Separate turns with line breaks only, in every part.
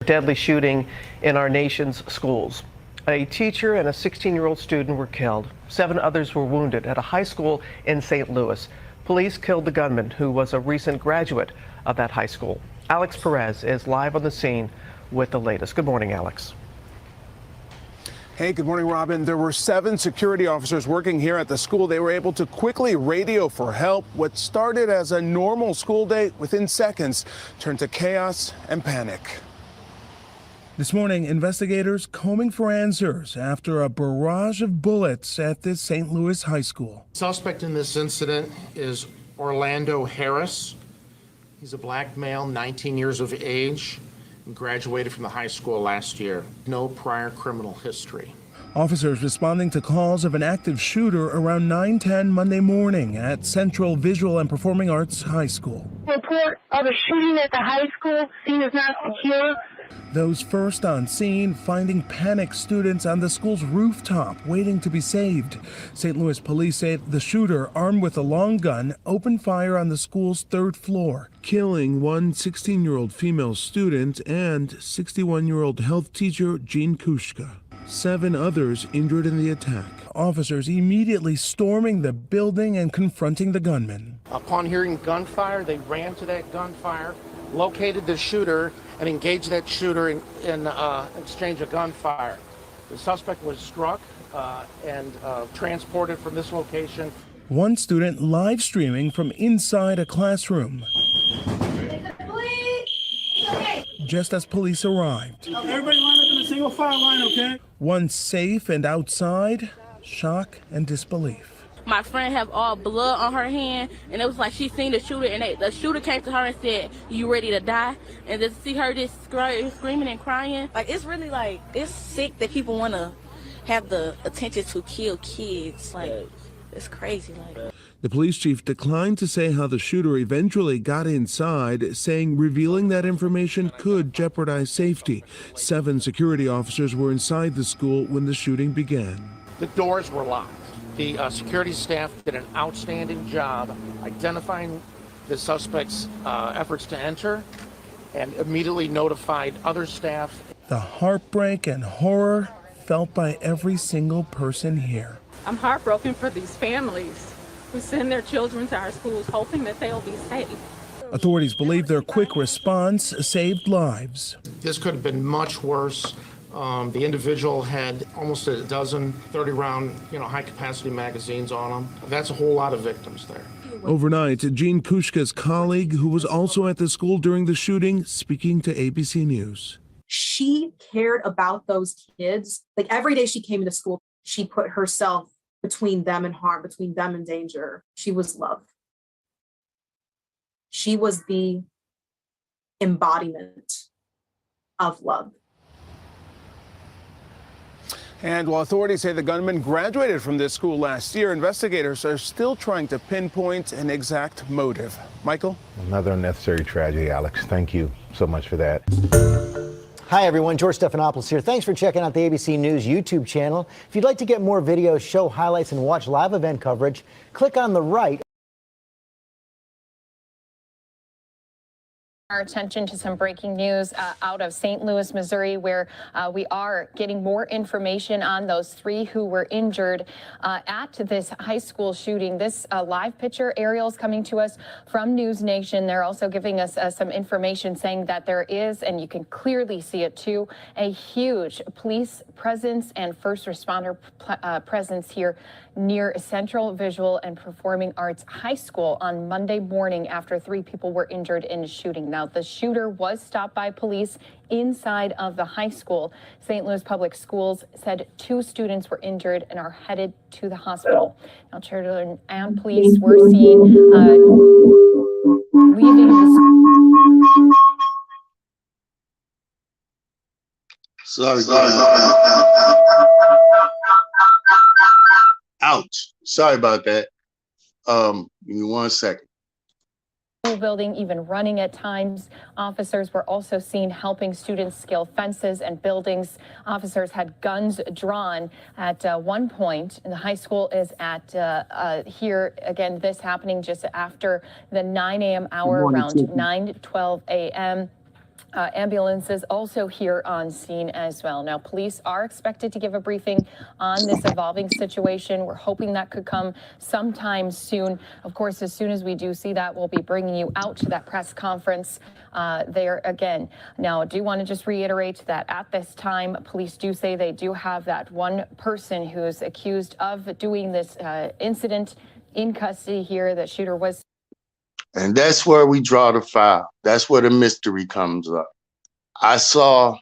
deadly shooting in our nation's schools. A teacher and a 16-year-old student were killed. 7 others were wounded at a high school in St. Louis. Police killed the gunman, who was a recent graduate of that high school. Alex Perez is live on the scene with the latest. Good morning, Alex.
Hey, good morning, Robin. There were 7 security officers working here at the school. They were able to quickly radio for help. What started as a normal school day within seconds turned to chaos and panic. This morning, investigators combing for answers after a barrage of bullets at this St. Louis high school.
Suspect in this incident is Orlando Harris. He's a black male, 19 years of age, and graduated from the high school last year. No prior criminal history.
Officers responding to calls of an active shooter around 9:10 Monday morning at Central Visual and Performing Arts High School.
Report of a shooting at the high school. Scene is not secure.
Those first on scene finding panicked students on the school's rooftop waiting to be saved. St. Louis police say the shooter, armed with a long gun, opened fire on the school's 3rd floor, killing one 16-year-old female student and 61-year-old health teacher Jean Kushka. 7 others injured in the attack. Officers immediately storming the building and confronting the gunman.
Upon hearing gunfire, they ran to that gunfire, located the shooter, and engaged that shooter in exchange of gunfire. The suspect was struck and transported from this location.
One student live streaming from inside a classroom. Just as police arrived.
Everybody line up in a single file line, okay?
Once safe and outside, shock and disbelief.
My friend have all blood on her hand, and it was like she seen the shooter, and the shooter came to her and said, "You ready to die?" And to see her just screaming and crying,
like it's really like it's sick that people want to have the attention to kill kids. Like it's crazy. Like.
The police chief declined to say how the shooter eventually got inside, saying revealing that information could jeopardize safety. 7 security officers were inside the school when the shooting began.
The doors were locked. The security staff did an outstanding job identifying the suspect's efforts to enter and immediately notified other staff.
The heartbreak and horror felt by every single person here.
I'm heartbroken for these families who send their children to our schools hoping that they'll be safe.
Authorities believe their quick response saved lives.
This could have been much worse. The individual had almost a dozen 30-round, high-capacity magazines on him. That's a whole lot of victims there.
Overnight, Jean Kushka's colleague, who was also at the school during the shooting, speaking to ABC News.
She cared about those kids. Like every day she came into school, she put herself between them and harm, between them and danger. She was love. She was the embodiment of love.
And while authorities say the gunman graduated from this school last year, investigators are still trying to pinpoint an exact motive. Michael?
Another unnecessary tragedy, Alex. Thank you so much for that.
Hi, everyone. George Stephanopoulos here. Thanks for checking out the ABC News YouTube channel. If you'd like to get more videos, show highlights, and watch live event coverage, click on the right.
Our attention to some breaking news out of St. Louis, Missouri, where we are getting more information on those 3 who were injured at this high school shooting. This live picture aerial is coming to us from News Nation. They're also giving us some information saying that there is, and you can clearly see it too, a huge police presence and first responder presence here near Central Visual and Performing Arts High School on Monday morning after 3 people were injured in a shooting. Now, the shooter was stopped by police inside of the high school. St. Louis Public Schools said 2 students were injured and are headed to the hospital. Now, children and police were seen leaving the
school. Ouch. Sorry about that. Give me 1 second.
Building even running at times. Officers were also seen helping students scale fences and buildings. Officers had guns drawn at one point. And the high school is at here again. This happening just after the 9 a.m. hour, around 9:12 a.m. Ambulances also here on scene as well. Now, police are expected to give a briefing on this evolving situation. We're hoping that could come sometime soon. Of course, as soon as we do see that, we'll be bringing you out to that press conference there again. Now, I do want to just reiterate that at this time, police do say they do have that one person who's accused of doing this incident in custody here. The shooter was.
And that's where we draw the file. That's where the mystery comes up. I saw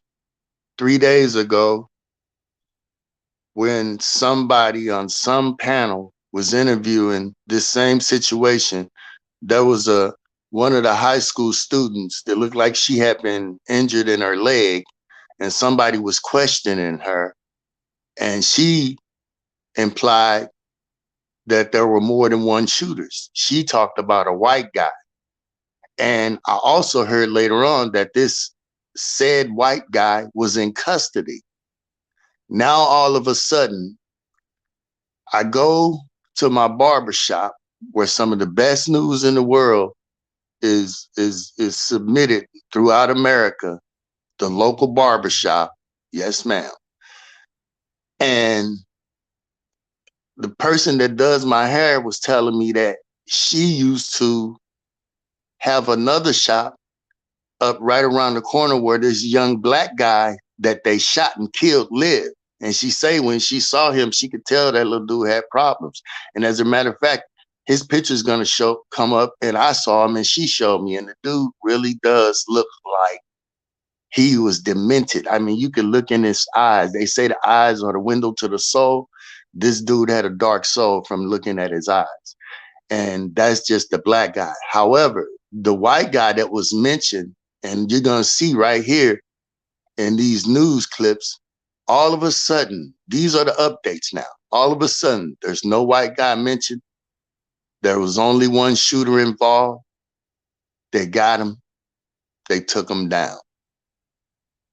3 days ago when somebody on some panel was interviewing this same situation. There was one of the high school students that looked like she had been injured in her leg, and somebody was questioning her, and she implied that there were more than one shooters. She talked about a white guy. And I also heard later on that this said white guy was in custody. Now, all of a sudden, I go to my barbershop where some of the best news in the world is submitted throughout America, the local barbershop. Yes, ma'am. And the person that does my hair was telling me that she used to have another shop up right around the corner where this young black guy that they shot and killed lived. And she say when she saw him, she could tell that little dude had problems. And as a matter of fact, his picture's gonna come up, and I saw him and she showed me, and the dude really does look like he was demented. I mean, you can look in his eyes. They say the eyes are the window to the soul. This dude had a dark soul from looking at his eyes. And that's just the black guy. However, the white guy that was mentioned, and you're going to see right here in these news clips, all of a sudden, these are the updates now. All of a sudden, there's no white guy mentioned. There was only one shooter involved. They got him. They took him down.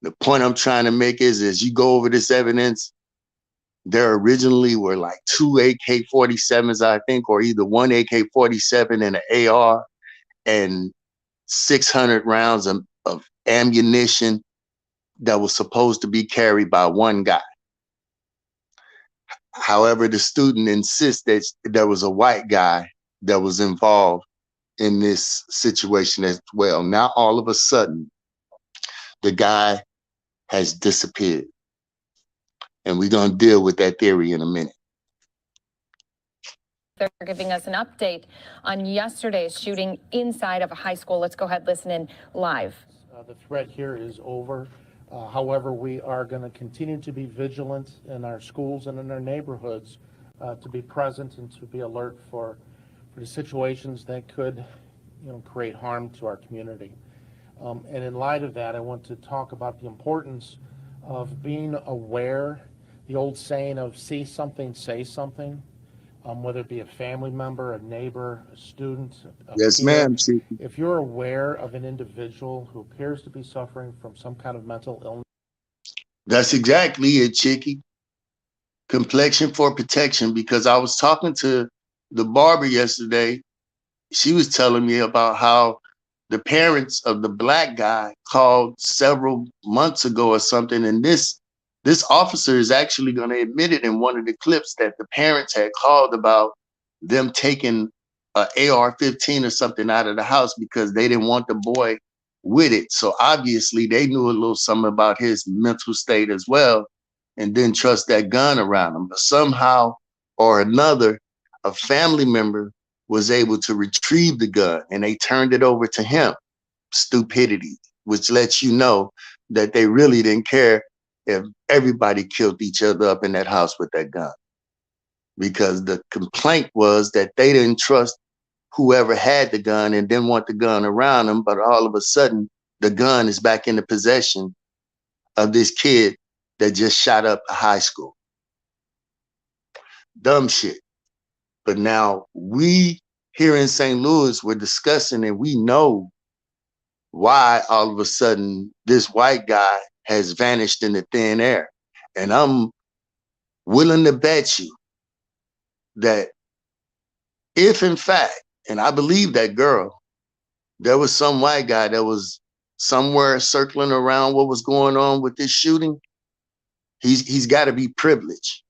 The point I'm trying to make is, as you go over this evidence, there originally were like 2 AK-47s, I think, or either one AK-47 and an AR, and 600 rounds of ammunition that was supposed to be carried by one guy. However, the student insists that there was a white guy that was involved in this situation as well. Now, all of a sudden, the guy has disappeared. And we're going to deal with that theory in a minute.
They're giving us an update on yesterday's shooting inside of a high school. Let's go ahead, listen in live.
The threat here is over. However, we are going to continue to be vigilant in our schools and in our neighborhoods to be present and to be alert for the situations that could, create harm to our community. And in light of that, I want to talk about the importance of being aware. The old saying of see something, say something, whether it be a family member, a neighbor, a student.
Yes, ma'am.
If you're aware of an individual who appears to be suffering from some kind of mental illness.
That's exactly it, Chicky. Complexion for protection, because I was talking to the barber yesterday. She was telling me about how the parents of the black guy called several months ago or something, and this officer is actually going to admit it in one of the clips that the parents had called about them taking an AR-15 or something out of the house because they didn't want the boy with it. So obviously they knew a little something about his mental state as well and didn't trust that gun around him. But somehow or another, a family member was able to retrieve the gun and they turned it over to him. Stupidity, which lets you know that they really didn't care if everybody killed each other up in that house with that gun. Because the complaint was that they didn't trust whoever had the gun and didn't want the gun around them, but all of a sudden, the gun is back in the possession of this kid that just shot up a high school. Dumb shit. But now we here in St. Louis, we're discussing and we know why all of a sudden this white guy has vanished in the thin air. And I'm willing to bet you that if in fact, and I believe that girl, there was some white guy that was somewhere circling around what was going on with this shooting, he's got to be privileged.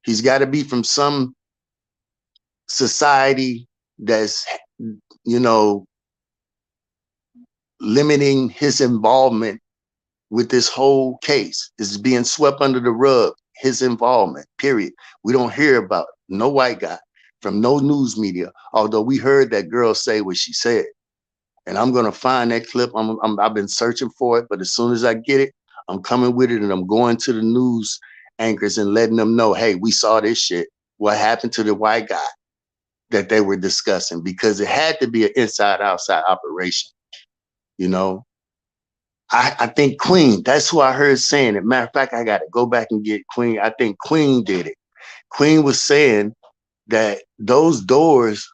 He's got to be from some society that's, you know, limiting his involvement with this whole case. Is being swept under the rug, his involvement, period. We don't hear about no white guy from no news media, although we heard that girl say what she said. And I'm gonna find that clip. I've been searching for it, but as soon as I get it, I'm coming with it and I'm going to the news anchors and letting them know, hey, we saw this shit. What happened to the white guy that they were discussing? Because it had to be an inside-outside operation, you know? I think Queen, that's who I heard saying it. Matter of fact, I got to go back and get Queen. I think Queen did it. Queen was saying that those doors,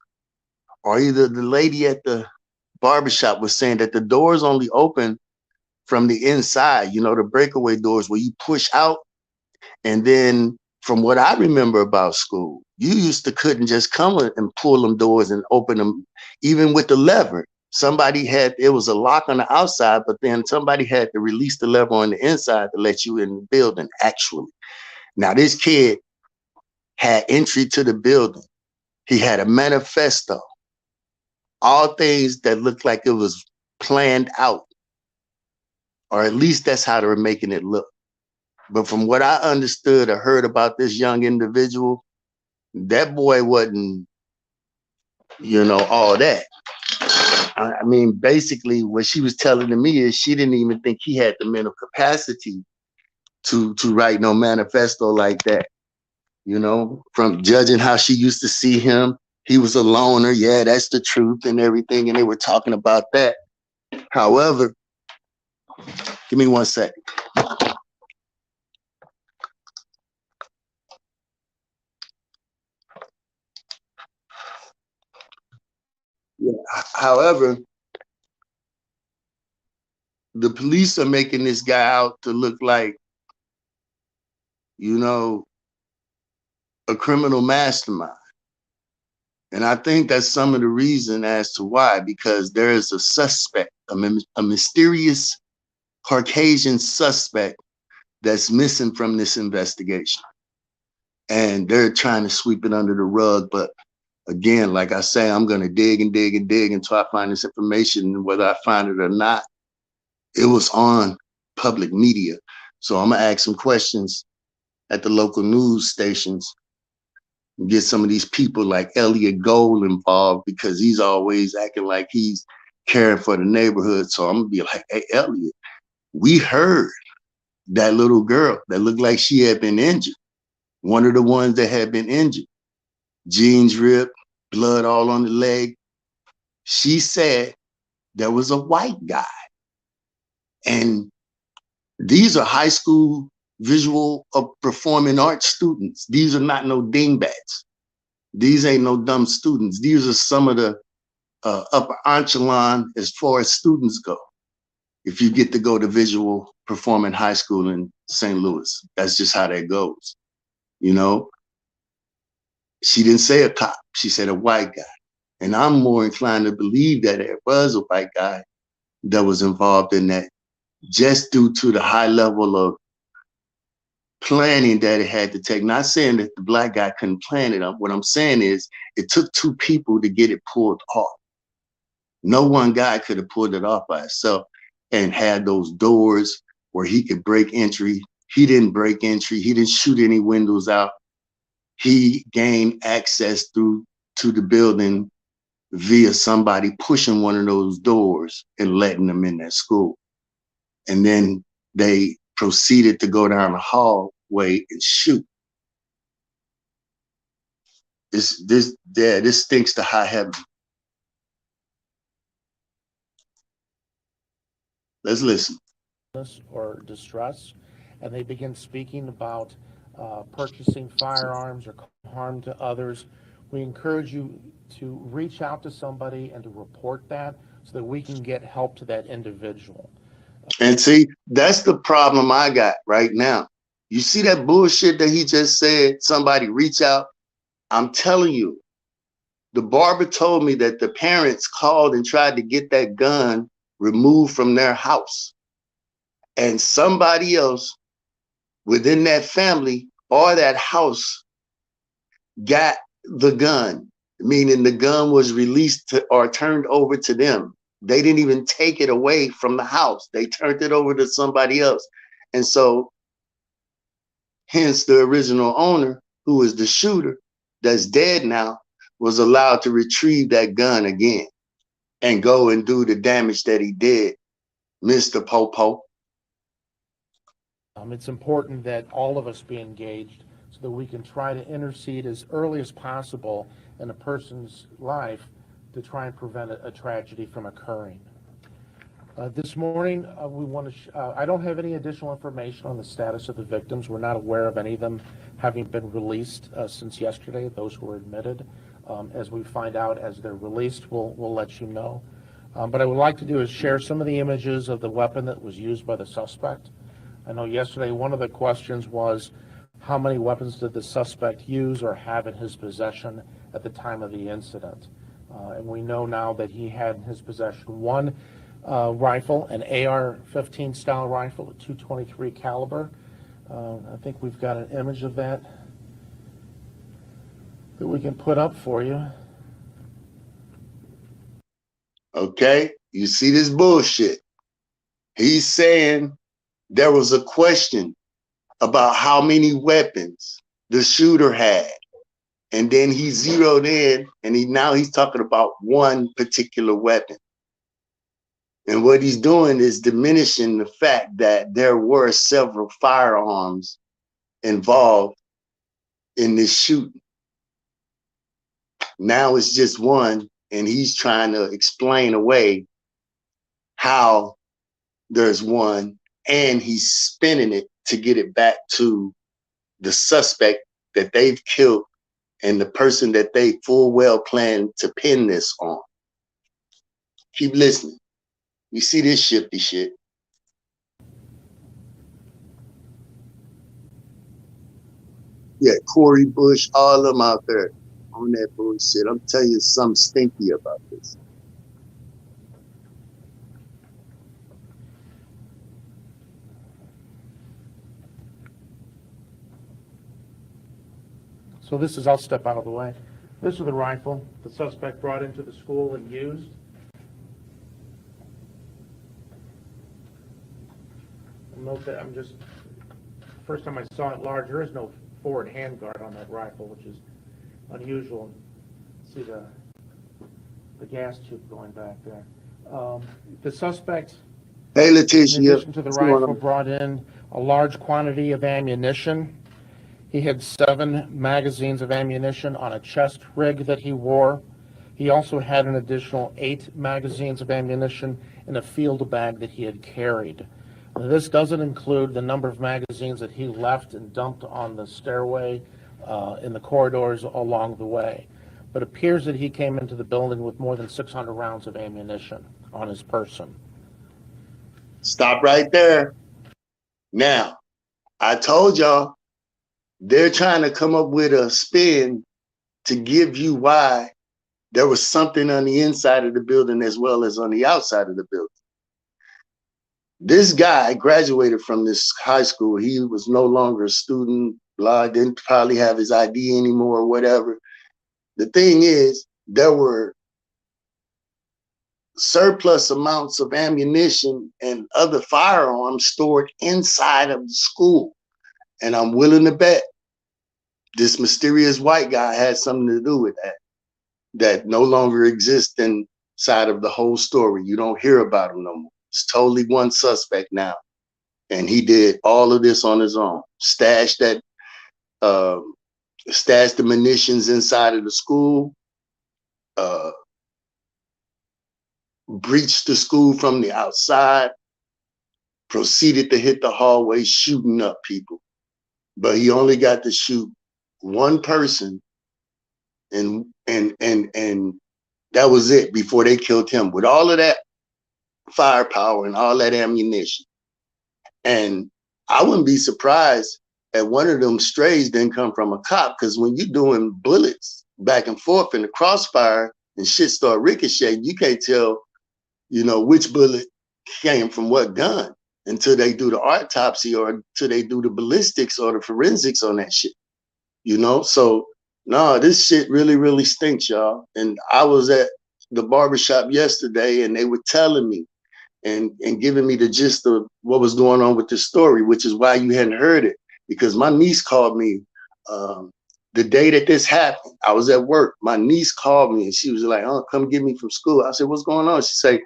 or either the lady at the barbershop was saying that the doors only open from the inside, you know, the breakaway doors where you push out. And then from what I remember about school, you couldn't just come and pull them doors and open them, even with the lever. Somebody it was a lock on the outside, but then somebody had to release the lever on the inside to let you in the building, actually. Now, this kid had entry to the building. He had a manifesto, all things that looked like it was planned out, or at least that's how they were making it look. But from what I understood or heard about this young individual, that boy wasn't, you know, all that. I mean, basically what she was telling to me is she didn't even think he had the mental capacity to write no manifesto like that. You know, from judging how she used to see him, he was a loner. Yeah, that's the truth and everything. And they were talking about that. However, give me 1 second. Yeah. However, the police are making this guy out to look like, you know, a criminal mastermind. And I think that's some of the reason as to why, because there is a suspect, a mysterious Caucasian suspect that's missing from this investigation. And they're trying to sweep it under the rug. But again, like I say, I'm going to dig and dig and dig until I find this information. And whether I find it or not, it was on public media. So I'm going to ask some questions at the local news stations and get some of these people like Elliot Gold involved, because he's always acting like he's caring for the neighborhood. So I'm going to be like, hey, Elliot, we heard that little girl that looked like she had been injured. One of the ones that had been injured. Jeans ripped, blood all on the leg. She said there was a white guy. And these are high school visual performing arts students. These are not no dingbats. These ain't no dumb students. These are some of the upper echelon as far as students go. If you get to go to visual performing high school in St. Louis, that's just how that goes. You know, she didn't say a cop, she said a white guy. And I'm more inclined to believe that it was a white guy that was involved in that, just due to the high level of planning that it had to take. Not saying that the black guy couldn't plan it up. What I'm saying is it took two people to get it pulled off. No one guy could have pulled it off by himself and had those doors where he could break entry. He didn't break entry. He didn't shoot any windows out. He gained access to the building via somebody pushing one of those doors and letting them in that school. And then they proceeded to go down the hallway and shoot. This stinks to high heaven. Let's listen.
Or distress, and they begin speaking about purchasing firearms or harm to others. We encourage you to reach out to somebody and to report that so that we can get help to that individual.
And see, that's the problem I got right now. You see that bullshit that he just said, somebody reach out? I'm telling you, the barber told me that the parents called and tried to get that gun removed from their house. And somebody else within that family or that house got the gun, meaning the gun was released to, or turned over to them. They didn't even take it away from the house. They turned it over to somebody else. And so, hence the original owner, who is the shooter, that's dead now, was allowed to retrieve that gun again and go and do the damage that he did, Mr. Popo.
It's important that all of us be engaged so that we can try to intercede as early as possible in a person's life to try and prevent a tragedy from occurring. This morning, we want to, I don't have any additional information on the status of the victims. We're not aware of any of them having been released since yesterday, those who were admitted. As we find out as they're released, we'll let you know. But I would like to do is share some of the images of the weapon that was used by the suspect. I know yesterday one of the questions was, how many weapons did the suspect use or have in his possession at the time of the incident? And we know now that he had in his possession one rifle, an AR-15 style rifle, a .223 caliber. I think we've got an image of that we can put up for you.
Okay, you see this bullshit. He's saying there was a question about how many weapons the shooter had. And then he zeroed in and now he's talking about one particular weapon. And what he's doing is diminishing the fact that there were several firearms involved in this shooting. Now it's just one, and he's trying to explain away how there's one, and he's spinning it to get it back to the suspect that they've killed and the person that they full well plan to pin this on. Keep listening. You see this shifty shit. Yeah, Corey Bush, all of them out there on that bullshit. I'm telling you something stinky about this.
So this is, I'll step out of the way. This is the rifle the suspect brought into the school and used. Note that I'm just, first time I saw it large, there is no forward handguard on that rifle, which is unusual. See the gas tube going back there. The suspect,
hey, Letitia,
in addition to the rifle, brought in a large quantity of ammunition. He had 7 magazines of ammunition on a chest rig that he wore. He also had an additional 8 magazines of ammunition in a field bag that he had carried. Now, this doesn't include the number of magazines that he left and dumped on the stairway in the corridors along the way. But it appears that he came into the building with more than 600 rounds of ammunition on his person.
Stop right there. Now, I told y'all, they're trying to come up with a spin to give you why there was something on the inside of the building as well as on the outside of the building. This guy graduated from this high school. He was no longer a student, blah, didn't probably have his ID anymore or whatever. The thing is, there were surplus amounts of ammunition and other firearms stored inside of the school. And I'm willing to bet this mysterious white guy had something to do with that no longer exists inside of the whole story. You don't hear about him no more. It's totally one suspect now. And he did all of this on his own. Stashed the munitions inside of the school, breached the school from the outside, proceeded to hit the hallway shooting up people. But he only got to shoot one person, and that was it before they killed him with all of that firepower and all that ammunition. And I wouldn't be surprised if one of them strays didn't come from a cop, because when you're doing bullets back and forth in the crossfire and shit start ricocheting, you can't tell, you know, which bullet came from what gun until they do the autopsy or until they do the ballistics or the forensics on that shit. You know, so no, this shit really, really stinks, y'all. And I was at the barbershop yesterday and they were telling me and giving me the gist of what was going on with this story, which is why you hadn't heard it. Because my niece called me the day that this happened. I was at work. My niece called me and she was like, "Oh, come get me from school." I said, "What's going on?" She said,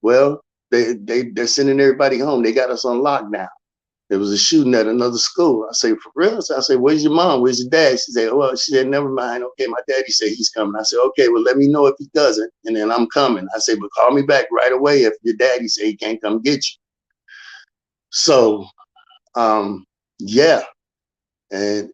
"Well, they're sending everybody home. They got us on lockdown. There was a shooting at another school." I say, "For real?" So I say, "Where's your mom? Where's your dad?" She said, "Well," she said, "Never mind. Okay, my daddy said he's coming." I said, "Okay, well, let me know if he doesn't, and then I'm coming." I said, "But call me back right away if your daddy say he can't come get you." So, yeah, and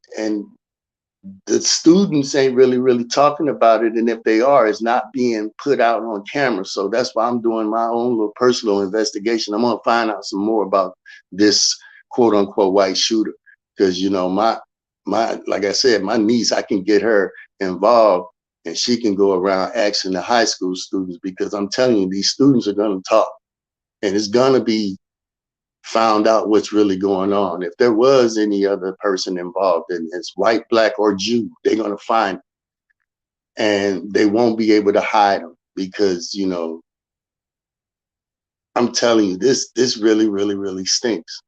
the students ain't really talking about it, and if they are, it's not being put out on camera. So that's why I'm doing my own little personal investigation. I'm gonna find out some more about this quote unquote white shooter, because you know my like I said, my niece, I can get her involved and she can go around asking the high school students, because I'm telling you, these students are gonna talk and it's gonna be found out what's really going on. If there was any other person involved in this, white, black, or Jew, they're gonna find them. And they won't be able to hide them, because you know, I'm telling you, this really stinks.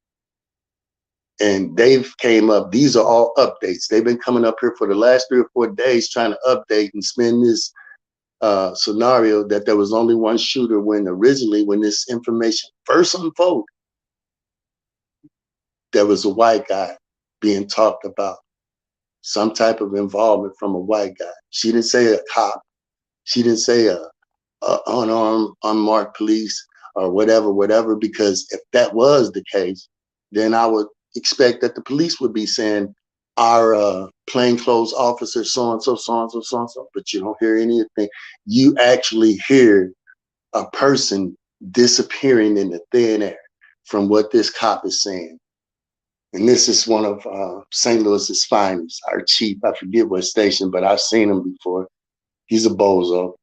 And they've came up, these are all updates. They've been coming up here for the last 3 or 4 days trying to update and spin this scenario that there was only one shooter, when originally, when this information first unfolded, there was a white guy being talked about, some type of involvement from a white guy. She didn't say a cop. She didn't say a unarmed, unmarked police or whatever, because if that was the case, then I would expect that the police would be saying, our plainclothes officer, so-and-so, so-and-so, so-and-so, but you don't hear anything. You actually hear a person disappearing in the thin air from what this cop is saying. And this is one of St. Louis's finest, our chief. I forget what station, but I've seen him before. He's a bozo.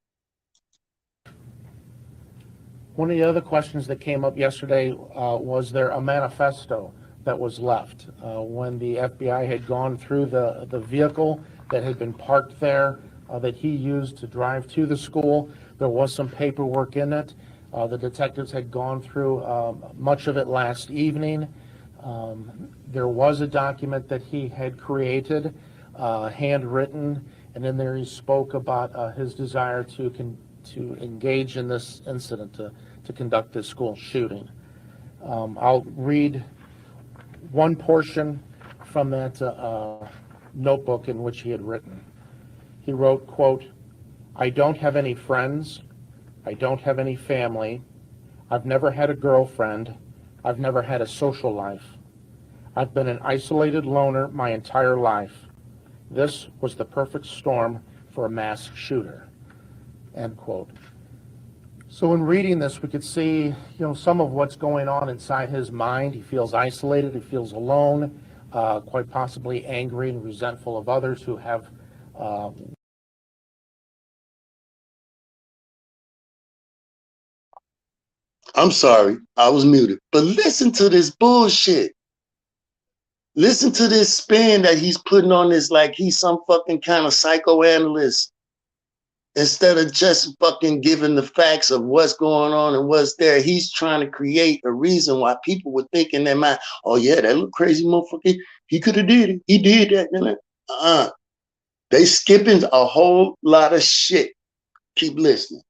One of the other questions that came up yesterday was there a manifesto that was left when the FBI had gone through the vehicle that had been parked there that he used to drive to the school. There was some paperwork in it. The detectives had gone through much of it last evening. There was a document that he had created, handwritten, and in there he spoke about his desire to engage in this incident, to conduct this school shooting. I'll read one portion from that notebook in which he had written. He wrote, quote, "I don't have any friends. I don't have any family. I've never had a girlfriend. I've never had a social life. I've been an isolated loner my entire life. This was the perfect storm for a mass shooter," end quote. So in reading this, we could see, some of what's going on inside his mind. He feels isolated, he feels alone, quite possibly angry and resentful of others who have
I'm sorry, I was muted. But listen to this bullshit. Listen to this spin that he's putting on this like he's some fucking kind of psychoanalyst. Instead of just fucking giving the facts of what's going on and what's there, he's trying to create a reason why people would think in their mind, "Oh yeah, that little crazy motherfucker, he could have did it. He did that." They skipping a whole lot of shit. Keep listening.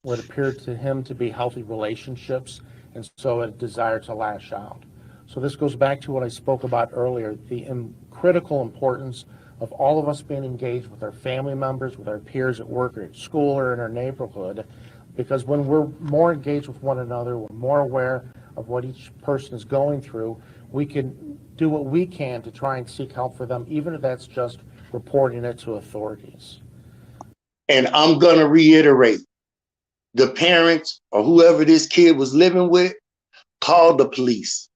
What appeared to him to be healthy relationships, and so a desire to lash out. So this goes back to what I spoke about earlier, the critical importance of all of us being engaged with our family members, with our peers at work or at school or in our neighborhood, because when we're more engaged with one another, we're more aware of what each person is going through, we can do what we can to try and seek help for them, even if that's just reporting it to authorities.
And I'm going to reiterate, the parents or whoever this kid was living with called the police,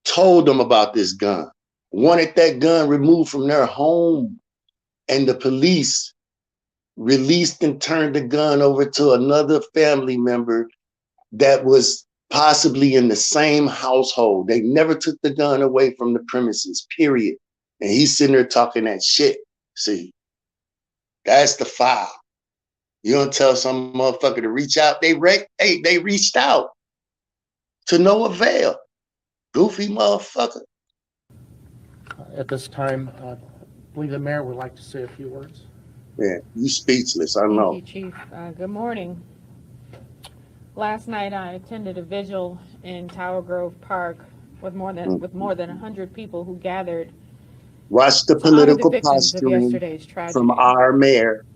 told them about this gun, wanted that gun removed from their home, and the police released and turned the gun over to another family member that was possibly in the same household. They never took the gun away from the premises, period. And he's sitting there talking that shit. See, that's the file. You don't tell some motherfucker to reach out. They reached out to no avail. Goofy motherfucker.
At this time, I believe the mayor would like to say a few words.
Yeah, you speechless, I know.
Thank you, Chief. Good morning. Last night I attended a vigil in Tower Grove Park with more than 100 people who gathered
Watch the
to honor the
political
victims of
posturing
yesterday's tragedy.
from our mayor,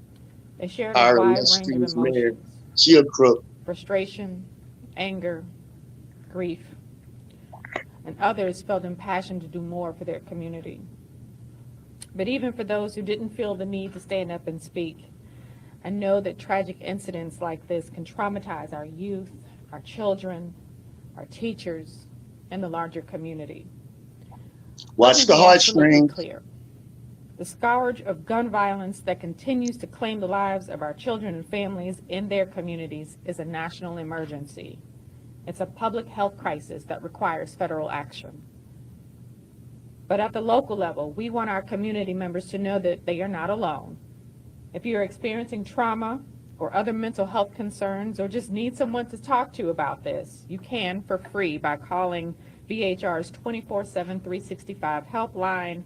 They shared a
our
wide range of
illustrious mayor.
emotions:
She a crook.
frustration, anger, grief, and others felt impassioned to do more for their community. But even for those who didn't feel the need to stand up and speak, I know that tragic incidents like this can traumatize our youth, our children, our teachers, and the larger community.
Watch the heartstrings.
Clear. The scourge of gun violence that continues to claim the lives of our children and families in their communities is a national emergency. It's a public health crisis that requires federal action. But at the local level, we want our community members to know that they are not alone. If you're experiencing trauma or other mental health concerns, or just need someone to talk to about this, you can for free by calling VHR's 24/7 365 helpline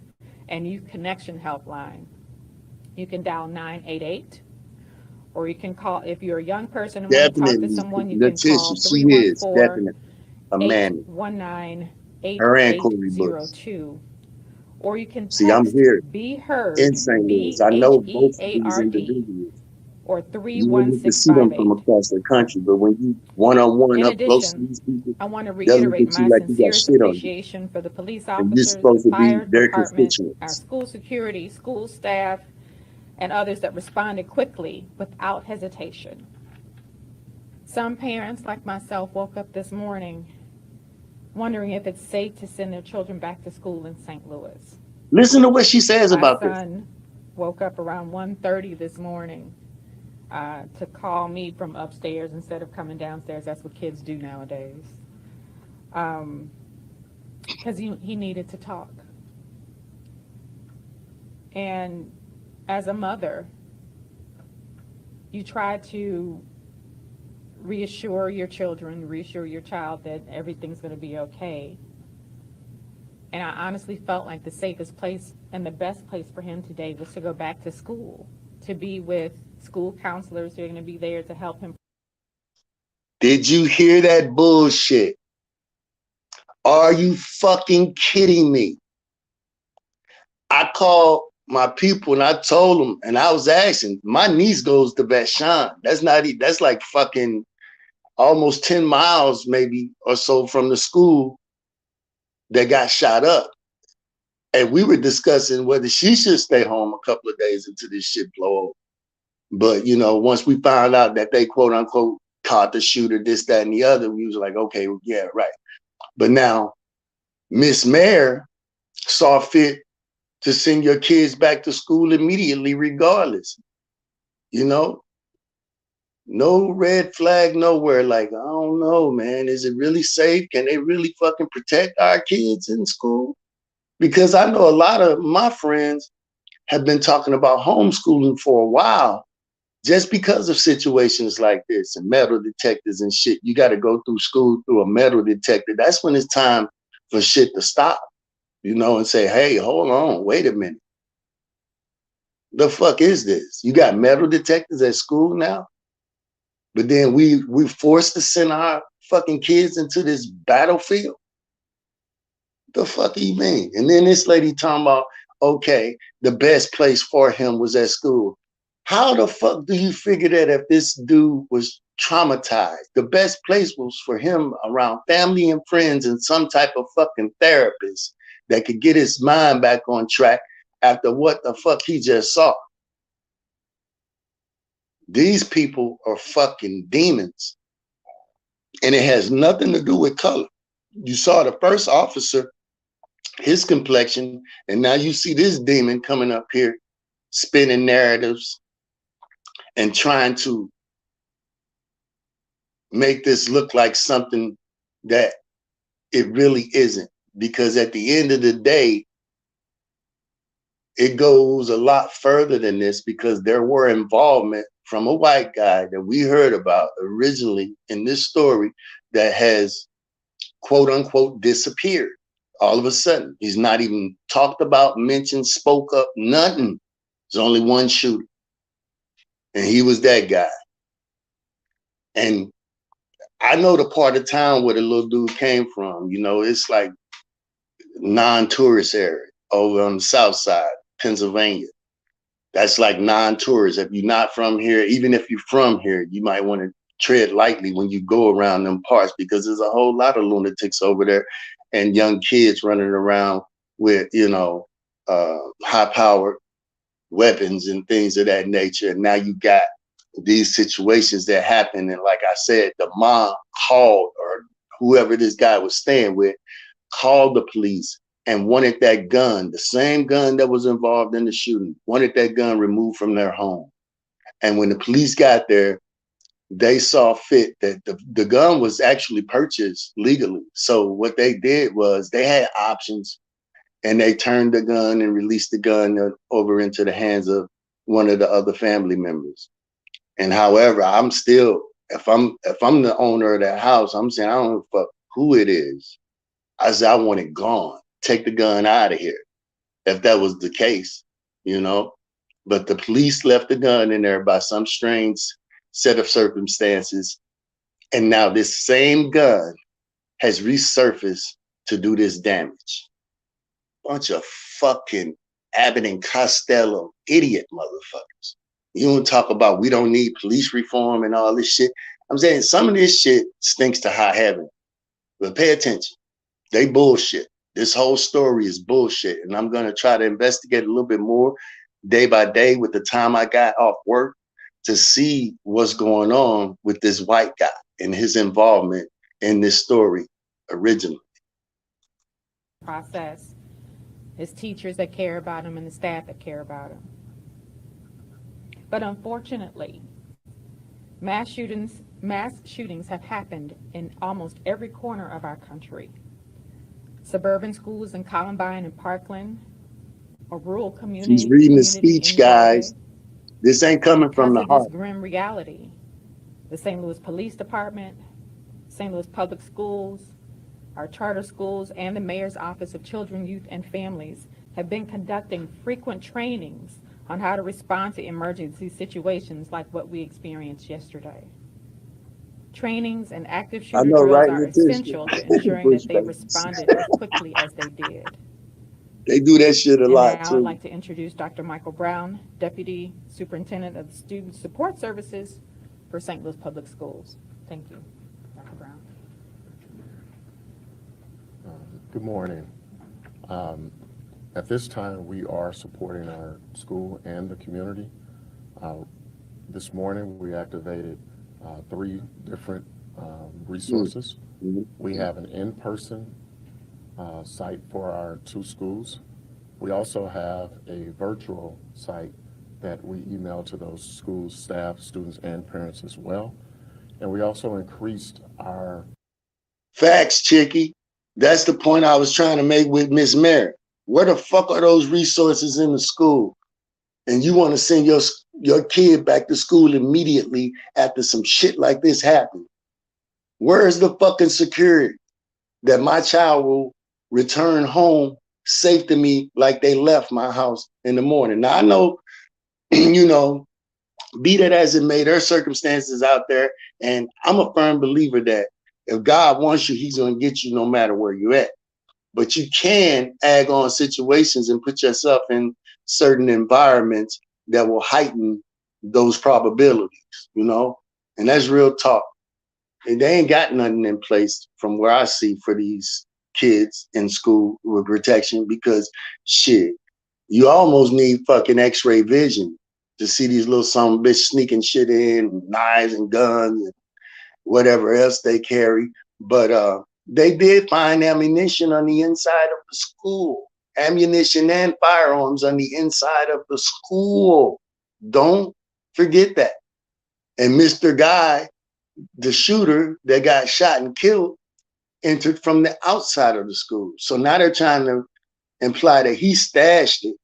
and Youth Connection helpline. You can dial 988, or you can call, if you're a young person and want to talk to someone, you can call 314-819-8802. Or you can text
I'm here
Be Heard,
in St. Louis. I know both of these individuals.
Or
You don't need to see them from
31658.
across the country, but when you one-on-one
In
up close to
addition,
these people,
I want to
they'll look
reiterate
at you
my
like you got
sincerest
shit on you.
appreciation for the police
And you're
officers,
supposed
the
to be
fire
their
department, our
constituents.
school security, school staff, and others that responded quickly without hesitation. Some parents, like myself, woke up this morning wondering if it's safe to send their children back to school in St. Louis.
Listen to what she says about
My
this.
son woke up around 1:30 this morning to call me from upstairs instead of coming downstairs. That's what kids do nowadays. Because he needed to talk. And as a mother, you try to reassure your children, reassure your child that everything's going to be okay. And I honestly felt like the safest place and the best place for him today was to go back to school, to be with school counselors who are going to be there to help him.
Did you hear that bullshit? Are you fucking kidding me? I called my people and I told them, and I was asking, my niece goes to Vashon. That's like fucking almost 10 miles maybe or so from the school that got shot up. And we were discussing whether she should stay home a couple of days until this shit blow over. But, you know, once we found out that they quote unquote caught the shooter, this, that, and the other, we was like, okay, yeah, right. But now Miss Mayor saw fit to send your kids back to school immediately, regardless. You know, no red flag nowhere. Like, I don't know, man. Is it really safe? Can they really fucking protect our kids in school? Because I know a lot of my friends have been talking about homeschooling for a while, just because of situations like this and metal detectors and shit. You got to go through school through a metal detector. That's when it's time for shit to stop, you know, and say, hey, hold on, wait a minute. The fuck is this? You got metal detectors at school now? But then we forced to send our fucking kids into this battlefield? The fuck do you mean? And then this lady talking about, okay, the best place for him was at school. How the fuck do you figure that if this dude was traumatized? The best place was for him around family and friends and some type of fucking therapist that could get his mind back on track after what the fuck he just saw. These people are fucking demons. And it has nothing to do with color. You saw the first officer, his complexion, and now you see this demon coming up here, spinning narratives and trying to make this look like something that it really isn't. Because at the end of the day, it goes a lot further than this, because there were involvement from a white guy that we heard about originally in this story that has quote unquote disappeared. All of a sudden, he's not even talked about, mentioned, spoke up, nothing. There's only one shooter, and he was that guy. And I know the part of town where the little dude came from. You know, it's like non-tourist area over on the south side, Pennsylvania. That's like non-tourist. If you're not from here, even if you're from here, you might want to tread lightly when you go around them parts, because there's a whole lot of lunatics over there and young kids running around with, you know, high-powered weapons and things of that nature. And now you got these situations that happen. And like I said, the mom called, or whoever this guy was staying with, called the police and wanted that gun, the same gun that was involved in the shooting, wanted that gun removed from their home. And when the police got there, they saw fit that the gun was actually purchased legally. So what they did was they had options, and they turned the gun and released the gun over into the hands of one of the other family members. And however, I'm still, if I'm the owner of that house, I'm saying, I don't give a fuck who it is. I said, I want it gone. Take the gun out of here. If that was the case, you know. But the police left the gun in there by some strange set of circumstances. And now this same gun has resurfaced to do this damage. Bunch of fucking Abbott and Costello idiot motherfuckers. You don't talk about we don't need police reform and all this shit. I'm saying some of this shit stinks to high heaven. But pay attention. They bullshit. This whole story is bullshit. And I'm going to try to investigate a little bit more day by day with the time I got off work to see what's going on with this white guy and his involvement in this story originally.
Process. His teachers that care about him and the staff that care about him. But unfortunately, mass shootings have happened in almost every corner of our country. Suburban schools in Columbine and Parkland, or rural communities.
She's reading the speech, guys. This ain't coming from the heart.
This grim reality. The St. Louis Police Department, St. Louis Public Schools, our charter schools, and the Mayor's Office of Children, Youth, and Families have been conducting frequent trainings on how to respond to emergency situations like what we experienced yesterday. Trainings and active shooter drills are essential to ensuring that they responded as quickly as they did.
They do that shit a lot
now
too.
I'd like to introduce Dr. Michael Brown, Deputy Superintendent of Student Support Services for St. Louis Public Schools. Thank you, Dr. Brown.
Good morning. At this time, we are supporting our school and the community. This morning, we activated 3 different resources.
Mm-hmm.
We have an in-person site for our 2 schools. We also have a virtual site that we email to those schools, staff, students, and parents as well. And we also increased our...
Facts, Chicky. That's the point I was trying to make with Miss Mary. Where the fuck are those resources in the school? And you want to send your kid back to school immediately after some shit like this happened. Where is the fucking security that my child will return home safe to me like they left my house in the morning? Now I know, you know, be that as it may, there are circumstances out there, and I'm a firm believer that if God wants you, he's going to get you no matter where you're at. But you can egg on situations and put yourself in certain environments that will heighten those probabilities, you know? And that's real talk. And they ain't got nothing in place from where I see for these kids in school with protection, because shit, you almost need fucking x-ray vision to see these little son of a bitch sneaking shit in, knives and guns and whatever else they carry. But they did find ammunition on the inside of the school, ammunition and firearms on the inside of the school. Don't forget that. And Mr. Guy the shooter that got shot and killed entered from the outside of the school. So now they're trying to imply that he stashed it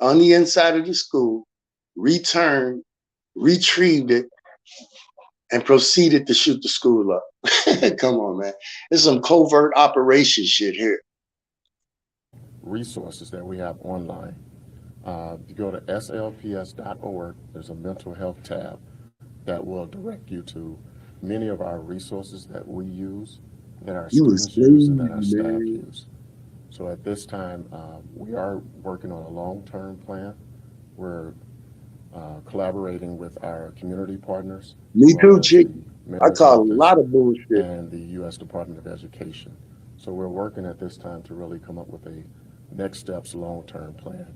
on the inside of the school, returned, retrieved it, and proceeded to shoot the school up. Come on, man. There's some covert operation shit here.
Resources that we have online. You go to slps.org, there's a mental health tab that will direct you to many of our resources that we use, that our students use, and that our staff use. So at this time, we are working on a long-term plan. We're collaborating with our community partners.
Me too, Chick. I call a lot of bullshit.
And the U.S. Department of Education. So we're working at this time to really come up with a next steps long-term plan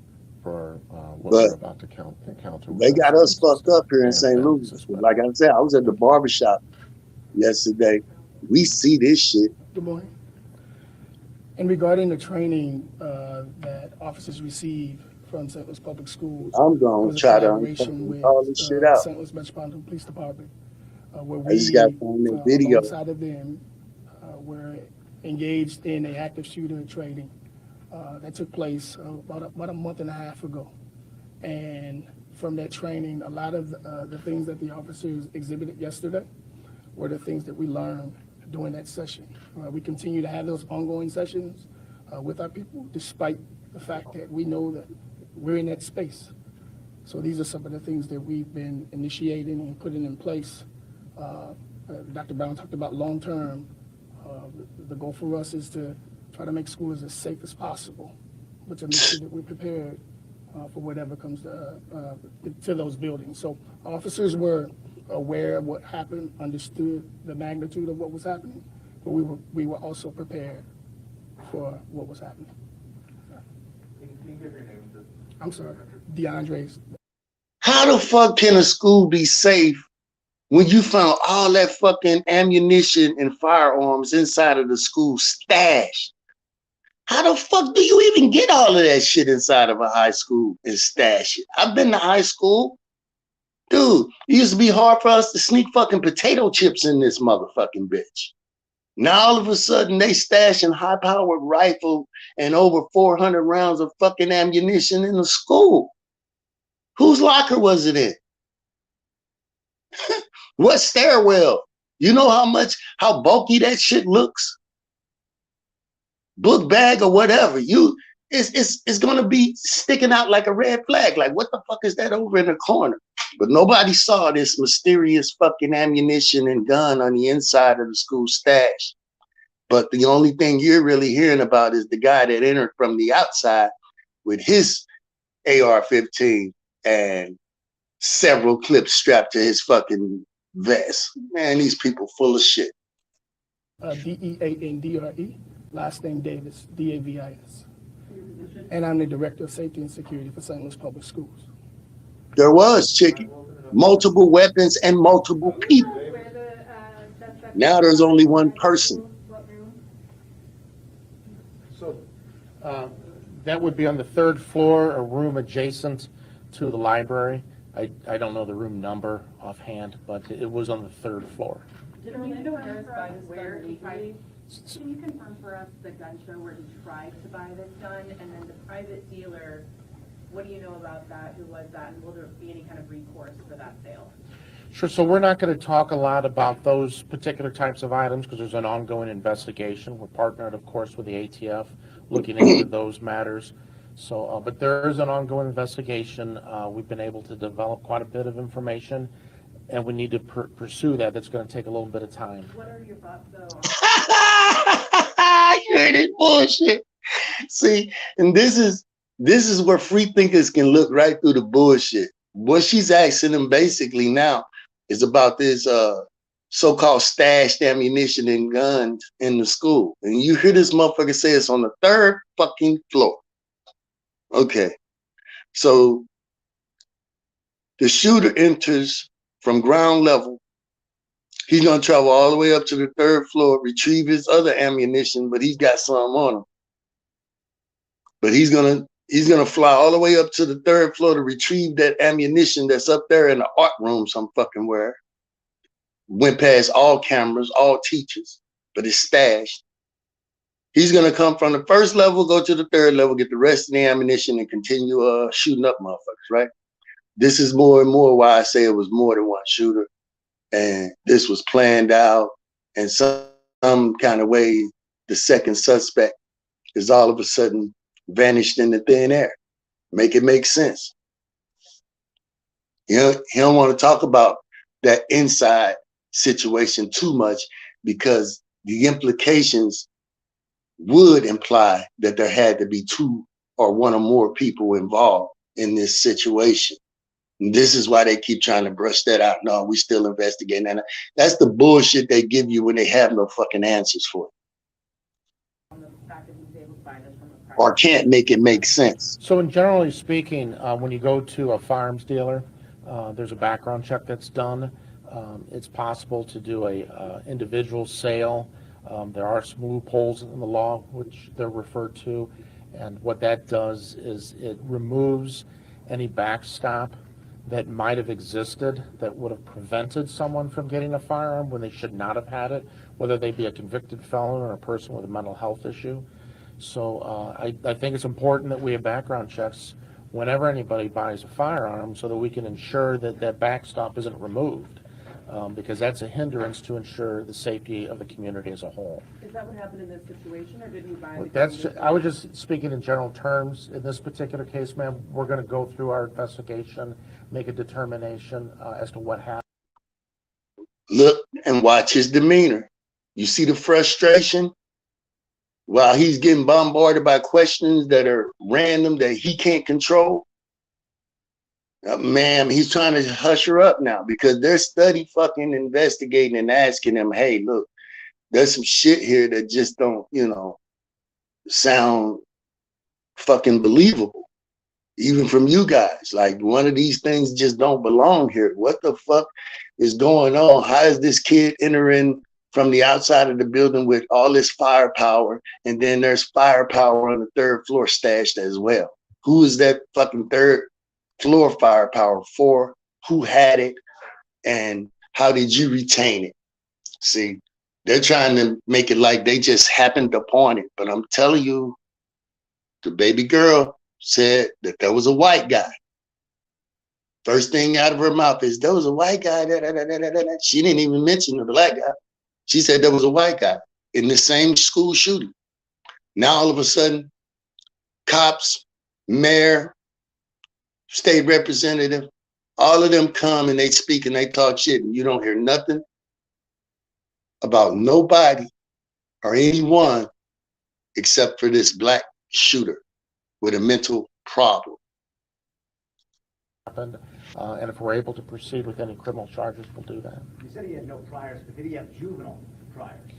for what we're about to encounter.
They got us fucked up here in St. Louis. Well. Like I said, I was at the barbershop yesterday. We see this shit.
Good morning. And regarding the training that officers receive from St. Louis Public Schools,
I'm going to try to all this shit out.
St. Louis Metropolitan Police Department, where
I just got a video.
Alongside of them, we're engaged in an active shooter training that took place about a month and a half ago. And from that training, a lot of the things that the officers exhibited yesterday were the things that we learned during that session. We continue to have those ongoing sessions with our people, despite the fact that we know that we're in that space. So these are some of the things that we've been initiating and putting in place. Dr. Brown talked about long-term. The goal for us is to try to make schools as safe as possible, but to make sure that we're prepared for whatever comes to those buildings. So officers were aware of what happened, understood the magnitude of what was happening, but we were also prepared for what was happening.
Can you give your name?
I'm sorry, DeAndre's.
How the fuck can a school be safe when you found all that fucking ammunition and firearms inside of the school stash? How the fuck do you even get all of that shit inside of a high school and stash it? I've been to high school. Dude, it used to be hard for us to sneak fucking potato chips in this motherfucking bitch. Now all of a sudden they stashing high-powered rifle and over 400 rounds of fucking ammunition in the school. Whose locker was it in? What stairwell? You know how bulky that shit looks? Book bag or whatever. It's gonna be sticking out like a red flag. Like, what the fuck is that over in the corner? But nobody saw this mysterious fucking ammunition and gun on the inside of the school stash. But the only thing you're really hearing about is the guy that entered from the outside with his AR-15 and several clips strapped to his fucking vest. Man, these people full of shit.
DEANDRE, last name Davis, DAVIS. And I'm the Director of Safety and Security for St. Louis Public Schools.
There was, Chicky, multiple weapons and multiple people. Now there's only one person.
So that would be on the third floor, a room adjacent to the library. I don't know the room number offhand, but it was on the third floor.
Can you confirm for us the gun show where he tried to buy this gun, and then the private dealer, what do you know about that? Who was that? And will there be any kind of recourse for that sale?
Sure. So we're not going to talk a lot about those particular types of items because there's an ongoing investigation. We're partnered, of course, with the ATF, looking into those matters. So, but there is an ongoing investigation. We've been able to develop quite a bit of information, and we need to pursue that. That's going to take a little bit of time.
What are your thoughts, though?
You heard it, bullshit. See, and this is where free thinkers can look right through the bullshit. What she's asking them basically now is about this so-called stashed ammunition and guns in the school. And you hear this motherfucker say it's on the third fucking floor. Okay, so the shooter enters from ground level. He's gonna travel all the way up to the third floor, retrieve his other ammunition, but he's got some on him. But he's gonna fly all the way up to the third floor to retrieve that ammunition that's up there in the art room some fucking where. went past all cameras, all teachers, but it's stashed. He's gonna come from the first level, go to the third level, get the rest of the ammunition, and continue shooting up motherfuckers, right? This is more and more why I say it was more than one shooter, and this was planned out, and some kind of way the second suspect is all of a sudden vanished into thin air. Make it make sense. You know, he don't want to talk about that inside situation too much because the implications would imply that there had to be two or one or more people involved in this situation. And this is why they keep trying to brush that out. No, we still investigating. And that's the bullshit they give you when they have no fucking answers for it. Or can't make it make sense.
So in generally speaking, when you go to a firearms dealer, there's a background check that's done. It's possible to do a individual sale. There are some loopholes in the law, which they're referred to. And what that does is it removes any backstop that might have existed that would have prevented someone from getting a firearm when they should not have had it, whether they be a convicted felon or a person with a mental health issue. So I think it's important that we have background checks whenever anybody buys a firearm so that we can ensure that that backstop isn't removed. Because that's a hindrance to ensure the safety of the community as a whole.
Is that what happened in this situation, or did he buy the
That's
gun?
I was just speaking in general terms. In this particular case, ma'am, we're going to go through our investigation, make a determination as to what happened.
Look and watch his demeanor. You see the frustration? While he's getting bombarded by questions that are random that he can't control. Ma'am, he's trying to hush her up now because they're study fucking investigating and asking him, hey, look, there's some shit here that just don't, you know, sound fucking believable. Even from you guys, like one of these things just don't belong here. What the fuck is going on? How is this kid entering from the outside of the building with all this firepower? And then there's firepower on the third floor stashed as well. Who is that fucking third floor firepower for? Who had it? And how did you retain it? See, they're trying to make it like they just happened upon it. But I'm telling you, the baby girl said that there was a white guy. First thing out of her mouth is, there was a white guy. She didn't even mention the black guy. She said there was a white guy in the same school shooting. Now all of a sudden, cops, mayor, state representative, all of them come and they speak and they talk shit, and you don't hear nothing about nobody or anyone except for this black shooter with a mental problem.
And if we're able to proceed with any criminal charges, we'll do that.
You said he had no priors, but did he have juvenile priors?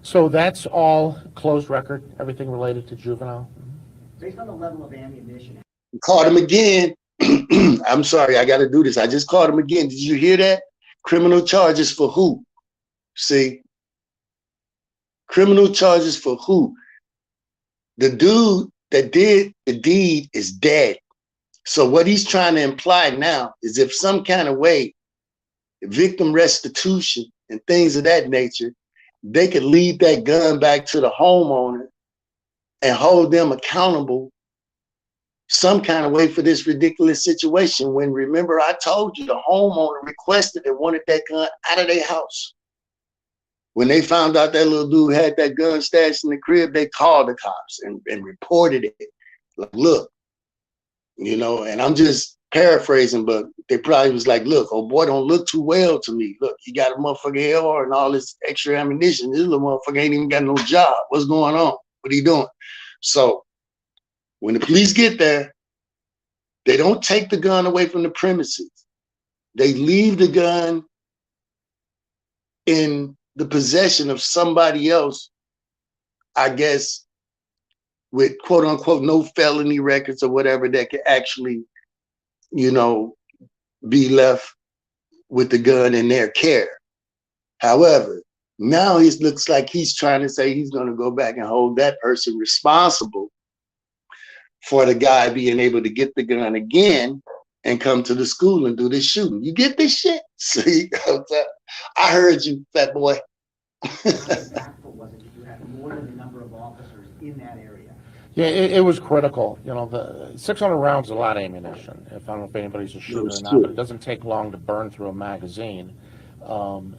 So that's all closed record, everything related to juvenile.
Based on the level of ammunition.
Caught him again. I'm sorry, I got to do this. I just caught him again. Did you hear that? Criminal charges for who? See? Criminal charges for who? The dude that did the deed is dead. So what he's trying to imply now is if some kind of way, victim restitution and things of that nature, they could lead that gun back to the homeowner and hold them accountable some kind of way for this ridiculous situation. When, remember, I told you the homeowner requested and wanted that gun out of their house. When they found out that little dude had that gun stashed in the crib, they called the cops and reported it. Like, look, you know, and I'm just paraphrasing, but they probably was like, look, oh boy, don't look too well to me. Look, he got a motherfucking AR and all this extra ammunition. This little motherfucker ain't even got no job. What's going on? What are you doing? So when the police get there, they don't take the gun away from the premises. They leave the gun in the possession of somebody else, I guess, with quote unquote no felony records or whatever, that could actually, you know, be left with the gun in their care. However, now it looks like he's trying to say he's going to go back and hold that person responsible for the guy being able to get the gun again and come to the school and do this shooting. You get this shit? See, I heard you, fat boy.
How impactful was it that you had more than the number of officers in that area?
Yeah, it was critical. You know, the 600 rounds is a lot of ammunition. If I don't know if anybody's a shooter or not, but it doesn't take long to burn through a magazine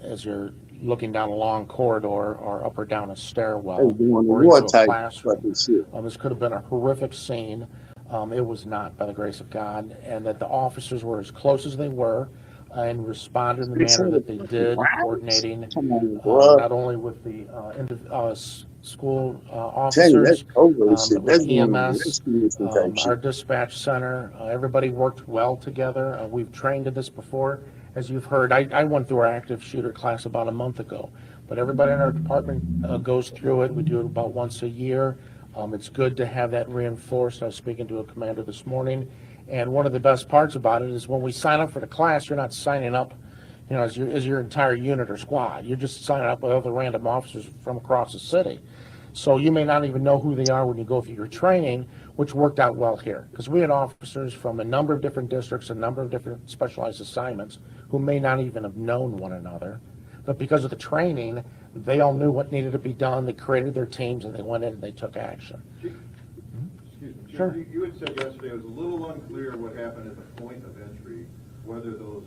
as you're looking down a long corridor or up or down a stairwell or into a classroom. This could have been a horrific scene. It was not, by the grace of God, and that the officers were as close as they were and responded in the manner that they did, coordinating not only with the school officers, with EMS, our dispatch center. Everybody worked well together. We've trained in this before. As you've heard, I went through our active shooter class about a month ago, but everybody in our department goes through it. We do it about once a year. It's good to have that reinforced. I was speaking to a commander this morning, and one of the best parts about it is when we sign up for the class, you're not signing up, you know, as your entire unit or squad. You're just signing up with other random officers from across the city. So you may not even know who they are when you go through your training, which worked out well here, because we had officers from a number of different districts, a number of different specialized assignments, who may not even have known one another. But because of the training, they all knew what needed to be done. They created their teams, and they went in and they took action.
Excuse me.
Sure.
You had said yesterday it was a little unclear what happened at the point of entry, whether those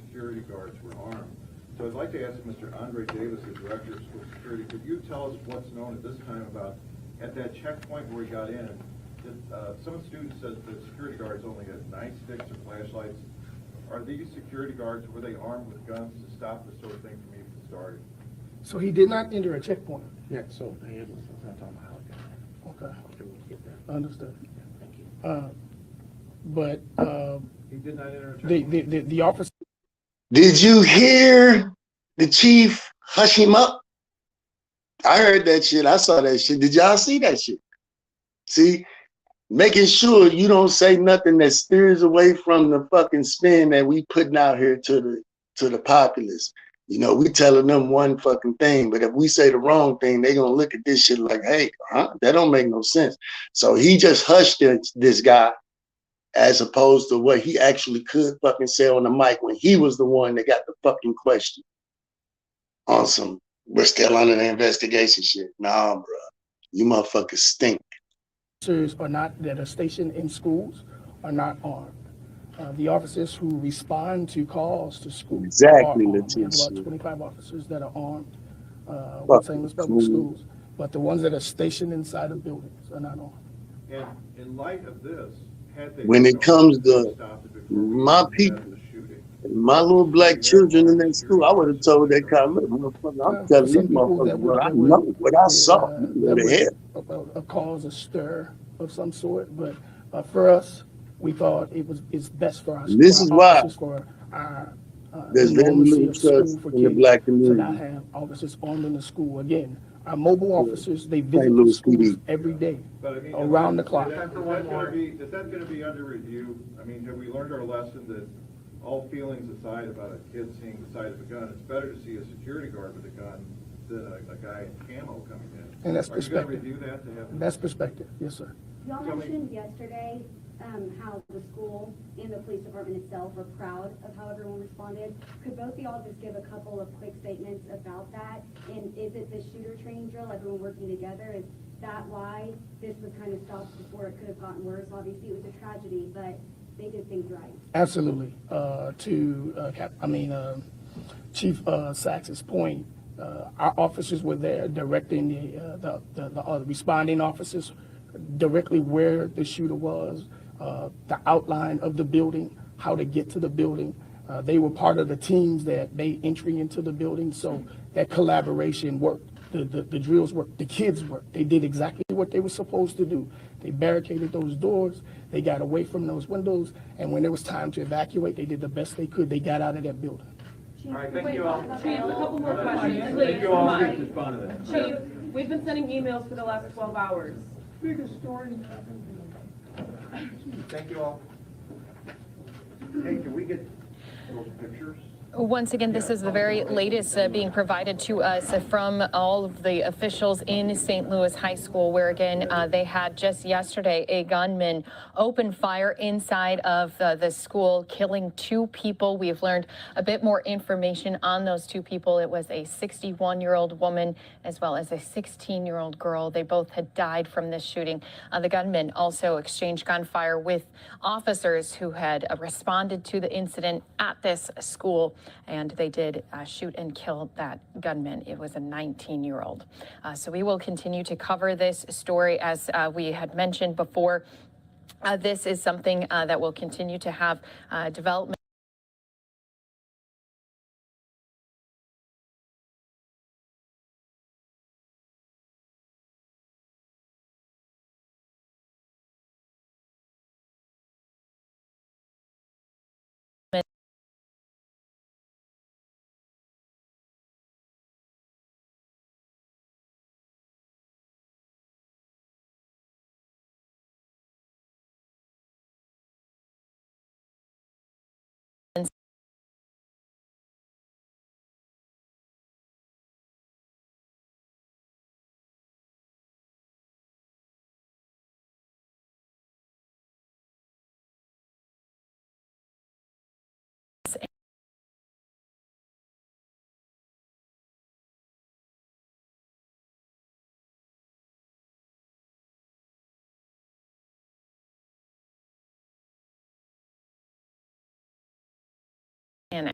security guards were armed. So I'd like to ask Mr. Andre Davis, the Director of School Security, could you tell us what's known at this time about, at that checkpoint where he got in, some of the students said the security guards only had nightsticks or flashlights. Are these security guards, were they armed with guns to stop this sort of thing from even starting?
So he did not enter a checkpoint.
Yeah, so that's on the
Okay. Understood.
Thank you.
But
He did not enter a checkpoint.
the officer.
Did you hear the chief hush him up? I heard that shit. I saw that shit. Did y'all see that shit? See, making sure you don't say nothing that steers away from the fucking spin that we putting out here to the populace. You know, we telling them one fucking thing, but if we say the wrong thing, they gonna look at this shit like, hey, that don't make no sense. So he just hushed this guy, as opposed to what he actually could fucking say on the mic when he was the one that got the fucking question. Awesome. We're still under the investigation shit. Nah, bro. You motherfuckers stink.
Officers are not that are stationed in schools are not armed. The officers who respond to calls to schools
Exactly,
are armed. We have about 25 officers that are armed with St. Louis Public Schools, but the ones that are stationed inside of buildings are not armed.
And in light of this, had they
When it comes to my people, my little black children in that school, I would have told that cop, look, motherfucker, I'm telling these motherfuckers what I know, what I saw.
That would cause a stir of some sort, but for us, we thought it's best for our
This is why
for our
there's very little trust in the black community.
To not have officers armed in the school. Again, our mobile officers, they visit the schools every day, around the clock.
Is that going to be under review? I mean, have we learned our lesson that all feelings aside about a kid seeing the sight of a gun, it's better to see a security guard with a gun than a guy in camo coming in?
And that's
perspective. Are you
perspective.
going to review that to have?
That's perspective, yes, sir.
Y'all mentioned yesterday how the school and the police department itself were proud of how everyone responded. Could both of y'all just give a couple of quick statements about that? And is it the shooter training drill, everyone working together? Is that why this was kind of stopped before it could have gotten worse? Obviously, it was a tragedy, but they did things right.
Absolutely. Chief Sachs's point, our officers were there directing the responding officers directly where the shooter was, the outline of the building, how to get to the building. They were part of the teams that made entry into the building, so that collaboration worked. The drills worked, the kids worked. They did exactly what they were supposed to do. They barricaded those doors, they got away from those windows, and when it was time to evacuate, they did the best they could. They got out of that building.
All right, thank you all. Chief, a couple more questions, please. Thank you all. Chief, we've been sending emails for the last 12 hours.
Biggest story.
Thank you all.
Hey, can we get those pictures
Once again, this is the very latest being provided to us from all of the officials in St. Louis High School, where again, they had just yesterday a gunman open fire inside of the school, killing 2 people. We've learned a bit more information on those 2 people. It was a 61-year-old woman as well as a 16-year-old girl. They both had died from this shooting. The gunman also exchanged gunfire with officers who had responded to the incident at this school. And they did shoot and kill that gunman. It was a 19-year-old. So we will continue to cover this story as we had mentioned before. This is something that will continue to have development. And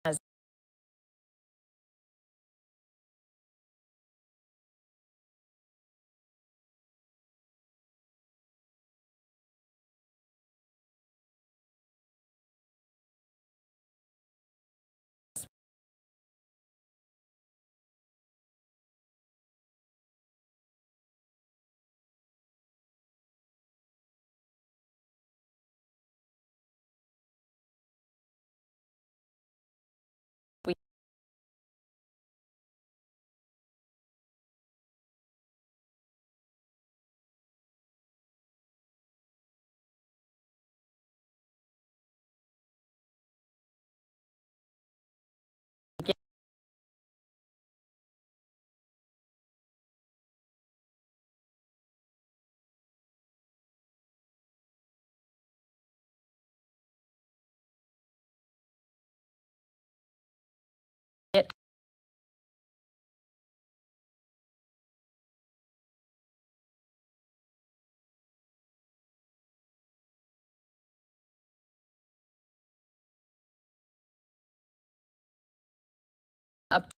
as it up